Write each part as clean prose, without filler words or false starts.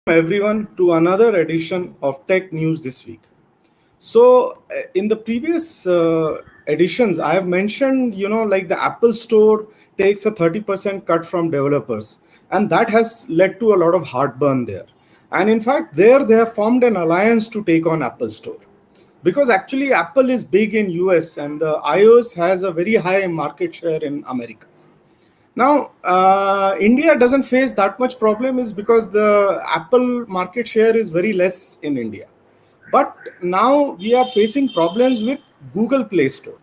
everyone to another edition of Tech News this week. In the previous editions, I have mentioned, like the Apple Store takes a 30% cut from developers, and that has led to a lot of heartburn there. And in fact, there they have formed an alliance to take on Apple Store because actually Apple is big in US and the iOS has a very high market share in Americas. Now, India doesn't face that much problem is because the Apple market share is very less in India. But now we are facing problems with Google Play Store.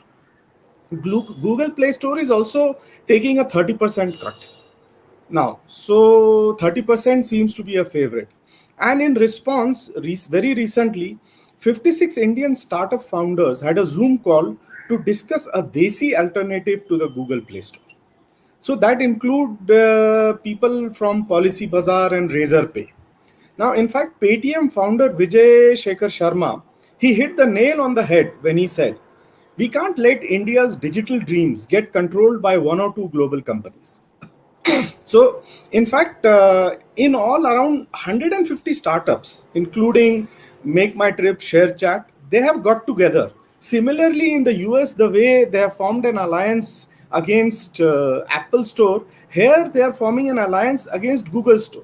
Google Play Store is also taking a 30% cut. Now, so 30% seems to be a favorite. And in response, very recently, 56 Indian startup founders had a Zoom call to discuss a Desi alternative to the Google Play Store. So that include people from Policy Bazaar and Razorpay. Now, in fact, Paytm founder Vijay Shekhar Sharma, he hit the nail on the head when he said, "We can't let India's digital dreams get controlled by one or two global companies." So, in fact, in all around 150 startups, including Make My Trip, ShareChat, they have got together. Similarly, in the US, the way they have formed an alliance against Apple Store, here they are forming an alliance against Google Store.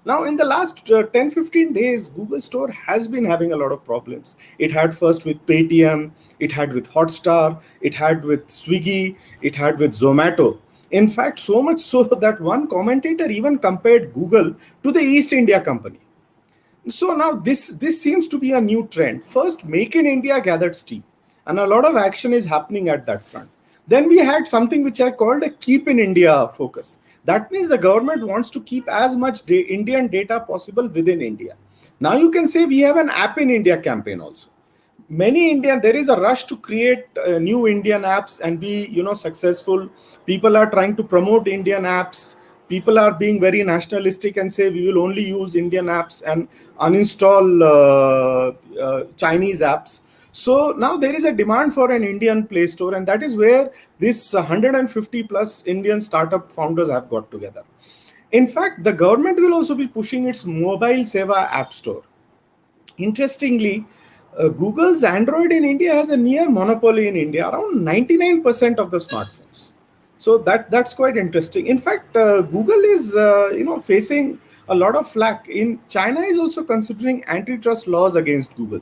Now, in the last 10-15 days, Google Store has been having a lot of problems. It had first with Paytm, it had with Hotstar, it had with Swiggy, it had with Zomato. In fact, so much so that one commentator even compared Google to the East India Company. So now this seems to be a new trend. First, Make in India gathered steam, and a lot of action is happening at that front. Then we had something which I called a Keep in India focus. That means the government wants to keep as much Indian data possible within India. Now you can say we have an App in India campaign also. Many Indian, there is a rush to create new Indian apps and be successful. People are trying to promote Indian apps. People are being very nationalistic and say we will only use Indian apps and uninstall Chinese apps. So now there is a demand for an Indian Play Store, and that is where this 150 plus Indian startup founders have got together. In fact, the government will also be pushing its Mobile Seva app store. Interestingly, Google's Android in India has a near monopoly in India, around 99% of the smartphones. So that's quite interesting. In fact, Google is facing a lot of flack. In China is also considering antitrust laws against Google.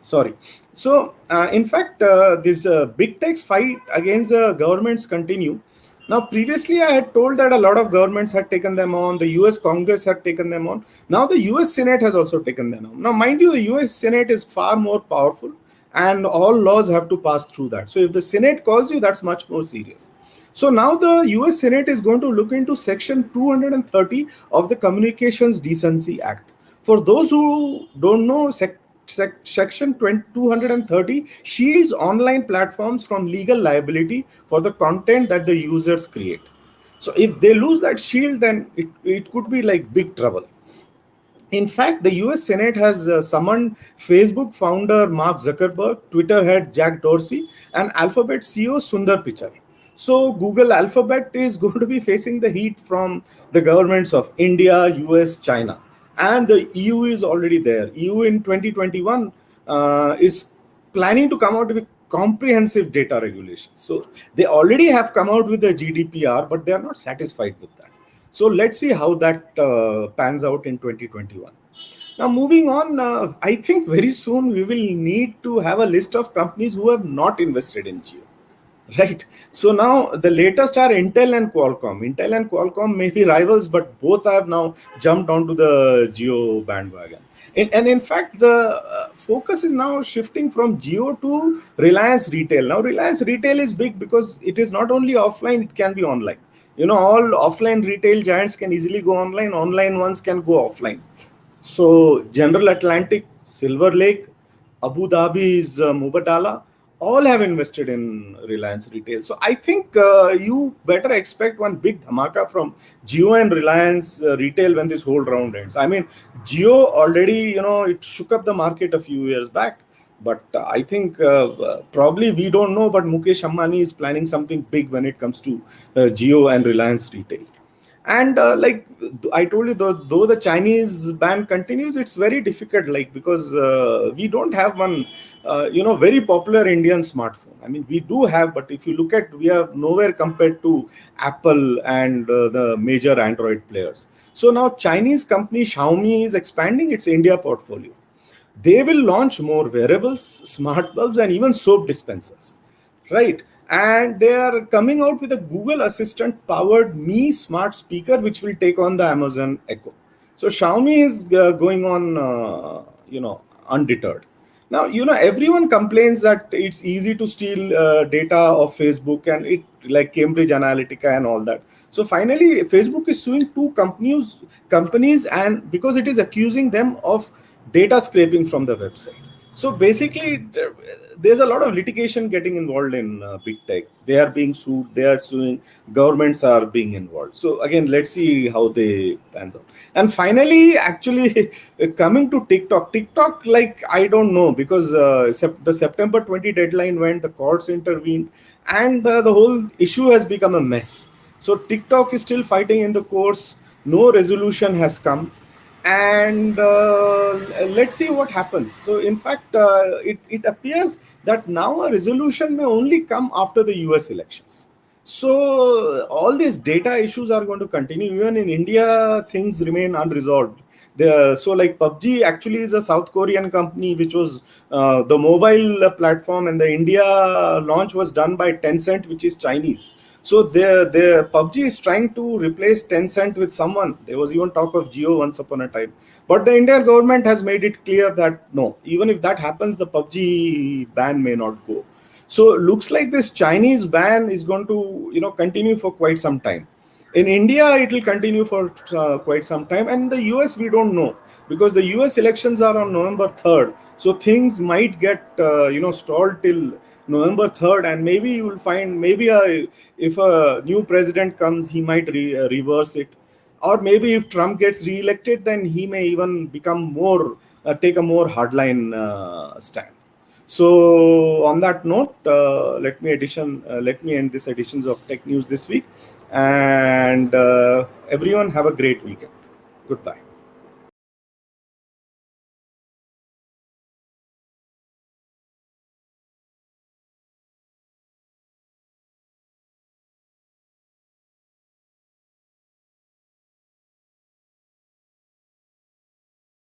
Sorry. So in fact, this big tech's fight against the governments continue. Now, previously, I had told that a lot of governments had taken them on. The US Congress had taken them on. Now, the US Senate has also taken them on. Now, mind you, the US Senate is far more powerful and all laws have to pass through that. So, if the Senate calls you, that's much more serious. So, now the US Senate is going to look into Section 230 of the Communications Decency Act. For those who don't know, Section 230 shields online platforms from legal liability for the content that the users create. So if they lose that shield, then it could be like big trouble. In fact, the US Senate has summoned Facebook founder Mark Zuckerberg, Twitter head Jack Dorsey, and Alphabet CEO Sundar Pichai. So Google Alphabet is going to be facing the heat from the governments of India, US, China. And the EU is already there. EU in 2021 is planning to come out with comprehensive data regulations. So they already have come out with the GDPR, but they are not satisfied with that. So let's see how that pans out in 2021. Now, moving on, I think very soon we will need to have a list of companies who have not invested in Jio. Right. So now the latest are Intel and Qualcomm. Intel and Qualcomm may be rivals, but both have now jumped onto the Jio bandwagon. And in fact, the focus is now shifting from Jio to Reliance Retail. Now, Reliance Retail is big because it is not only offline, it can be online. All offline retail giants can easily go online. Online ones can go offline. So General Atlantic, Silver Lake, Abu Dhabi's Mubadala, all have invested in Reliance Retail. So I think you better expect one big dhamaka from Jio and Reliance Retail when this whole round ends. I mean, Jio already, it shook up the market a few years back. But I think probably we don't know, but Mukesh Ambani is planning something big when it comes to Jio and Reliance Retail. And like I told you, though the Chinese ban continues, it's very difficult, like, because we don't have one very popular Indian smartphone. I mean, we do have, but if you look at, we are nowhere compared to Apple and the major Android players. So now Chinese company Xiaomi is expanding its India portfolio. They will launch more wearables, smart bulbs, and even soap dispensers, right? And they are coming out with a Google Assistant powered Me smart speaker, which will take on the Amazon Echo. So Xiaomi is going on, undeterred. Now, everyone complains that it's easy to steal data of Facebook, and it, like Cambridge Analytica and all that. So finally, Facebook is suing two companies, and because it is accusing them of data scraping from the website. So basically, there's a lot of litigation getting involved in big tech. They are being sued, they are suing, governments are being involved. So again, let's see how they pans out. And finally, actually, coming to TikTok, like, I don't know, because the September 20 deadline went, the courts intervened, and the whole issue has become a mess. So TikTok is still fighting in the courts. No resolution has come, and let's see what happens. So in fact, it appears that now a resolution may only come after the US elections. So all these data issues are going to continue. Even in India, things remain unresolved. So like PUBG actually is a South Korean company, which was the mobile platform, and the India launch was done by Tencent, which is Chinese. So the PUBG is trying to replace Tencent with someone. There was even talk of Jio once upon a time, but the Indian government has made it clear that no, even if that happens, the PUBG ban may not go. So looks like this Chinese ban is going to continue for quite some time. In India, it will continue for quite some time, and the US we don't know, because the US elections are on November 3rd. So things might get stalled till November 3rd, and maybe you will find, maybe if a new president comes, he might reverse it, or maybe if Trump gets re-elected, then he may even become more take a more hardline stand. So on that note, let me end this editions of Tech News this week, and everyone have a great weekend. Goodbye.